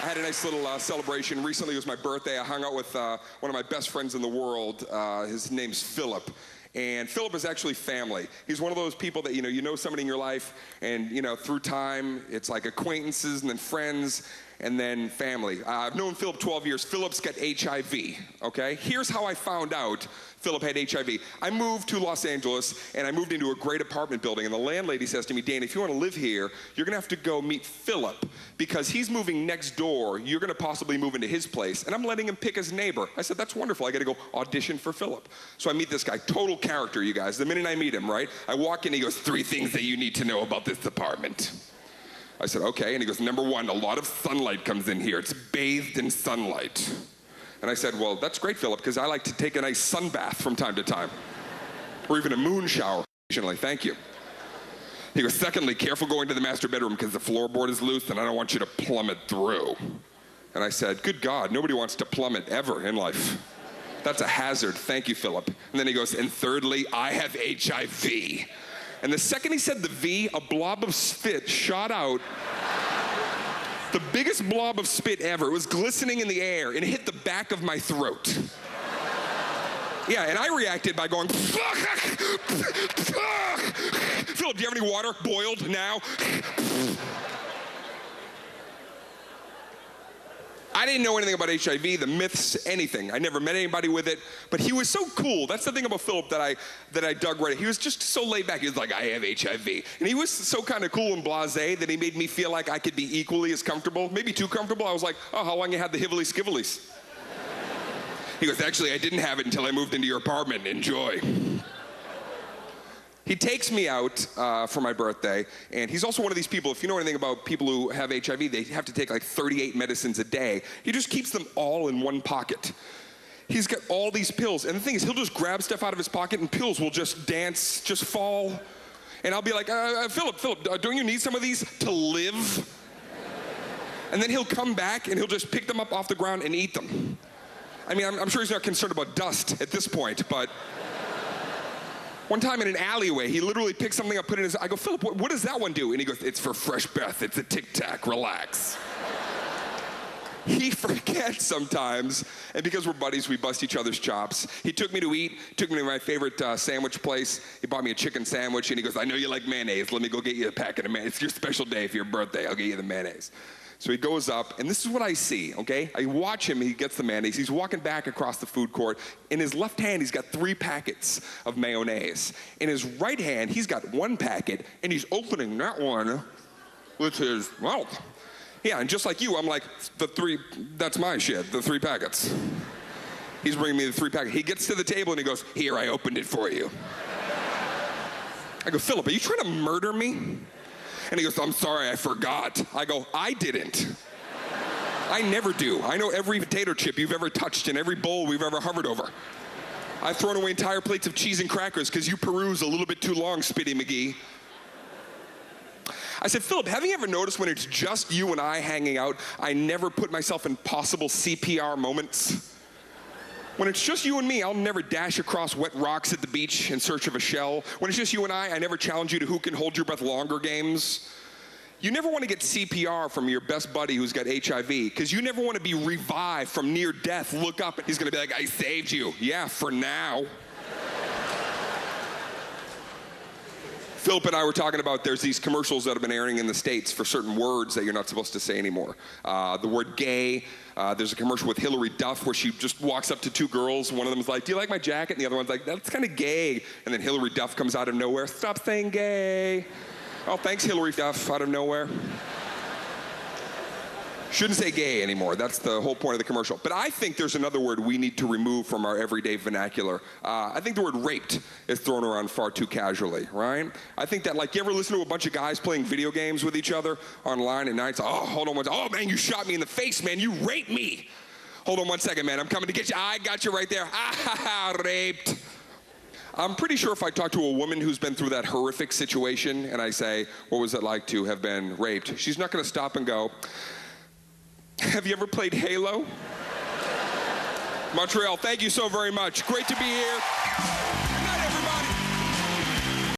I had a nice little celebration. Recently, it was my birthday. I hung out with one of my best friends in the world. His name's Philip. And Philip is actually family. He's one of those people that, you know somebody in your life, and, through time, it's like acquaintances and then friends and then family. I've known Philip 12 years. Philip's got HIV, okay? Here's how I found out Philip had HIV. I moved to Los Angeles, and I moved into a great apartment building, and the landlady says to me, Dane, if you want to live here, you're going to have to go meet Philip, because he's moving next door. You're going to possibly move into his place, and I'm letting him pick his neighbor. I said, that's wonderful. I got to go audition for Philip. So I meet this guy, total character, you guys. The minute I meet him, right, I walk in, he goes, 3 things that you need to know about this apartment. I said, okay, and he goes, number 1, a lot of sunlight comes in here. It's bathed in sunlight. And I said, well, that's great, Philip, because I like to take a nice sun bath from time to time. Or even a moon shower occasionally, thank you. He goes, secondly, careful going to the master bedroom because the floorboard is loose and I don't want you to plummet through. And I said, good God, nobody wants to plummet ever in life. That's a hazard, thank you, Philip. And then he goes, and thirdly, I have HIV. And the second he said the V, a blob of spit shot out. The biggest blob of spit ever. It was glistening in the air, and it hit the back of my throat. Yeah, and I reacted by going, Philip, do you have any water? Boiled now? I didn't know anything about HIV, the myths, anything. I never met anybody with it, but he was so cool. That's the thing about Philip that I dug right. He was just so laid back. He was like, I have HIV. And he was so kind of cool and blasé that he made me feel like I could be equally as comfortable, maybe too comfortable. I was like, oh, how long you had the hively-skivelies? He goes, actually, I didn't have it until I moved into your apartment. Enjoy. He takes me out for my birthday, and he's also one of these people, if you know anything about people who have HIV, they have to take like 38 medicines a day. He just keeps them all in one pocket. He's got all these pills, and the thing is, he'll just grab stuff out of his pocket, and pills will just dance, just fall. And I'll be like, Philip, don't you need some of these to live? And then he'll come back, and he'll just pick them up off the ground and eat them. I mean, I'm sure he's not concerned about dust at this point, but... One time in an alleyway, he literally picked something up, put it in his... I go, Philip, what does that one do? And he goes, it's for fresh breath. It's a Tic Tac. Relax. He forgets sometimes, and because we're buddies, we bust each other's chops. He took me to eat, took me to my favorite sandwich place. He bought me a chicken sandwich, and he goes, I know you like mayonnaise. Let me go get you a packet of mayonnaise. It's your special day for your birthday. I'll get you the mayonnaise. So he goes up, and this is what I see, okay? I watch him, he gets the mayonnaise. He's walking back across the food court. In his left hand, he's got 3 packets of mayonnaise. In his right hand, he's got 1 packet, and he's opening that one with his mouth. Yeah, and just like you, I'm like, that's my shit, the 3 packets. He's bringing me the 3 packets. He gets to the table, and he goes, here, I opened it for you. I go, Philip, are you trying to murder me? And he goes, I'm sorry, I forgot. I go, I didn't. I never do. I know every potato chip you've ever touched and every bowl we've ever hovered over. I've thrown away entire plates of cheese and crackers because you peruse a little bit too long, Spitty McGee. I said, Philip, have you ever noticed when it's just you and I hanging out, I never put myself in possible CPR moments? When it's just you and me, I'll never dash across wet rocks at the beach in search of a shell. When it's just you and I never challenge you to who can hold your breath longer games. You never want to get CPR from your best buddy who's got HIV, because you never want to be revived from near death. Look up and he's going to be like, I saved you. Yeah, for now. Philip and I were talking about there's these commercials that have been airing in the States for certain words that you're not supposed to say anymore. The word gay, there's a commercial with Hillary Duff where she just walks up to 2 girls. One of them is like, do you like my jacket? And the other one's like, that's kind of gay. And then Hillary Duff comes out of nowhere, stop saying gay. Oh, thanks, Hillary Duff, out of nowhere. Shouldn't say gay anymore. That's the whole point of the commercial. But I think there's another word we need to remove from our everyday vernacular. I think the word raped is thrown around far too casually, right? I think that, like, you ever listen to a bunch of guys playing video games with each other online at night? It's, oh, hold on one second. Oh, man, you shot me in the face, man. You raped me. Hold on one second, man. I'm coming to get you. I got you right there. Ah, raped. I'm pretty sure if I talk to a woman who's been through that horrific situation and I say, what was it like to have been raped? She's not going to stop and go, have you ever played Halo? Montreal, thank you so very much. Great to be here.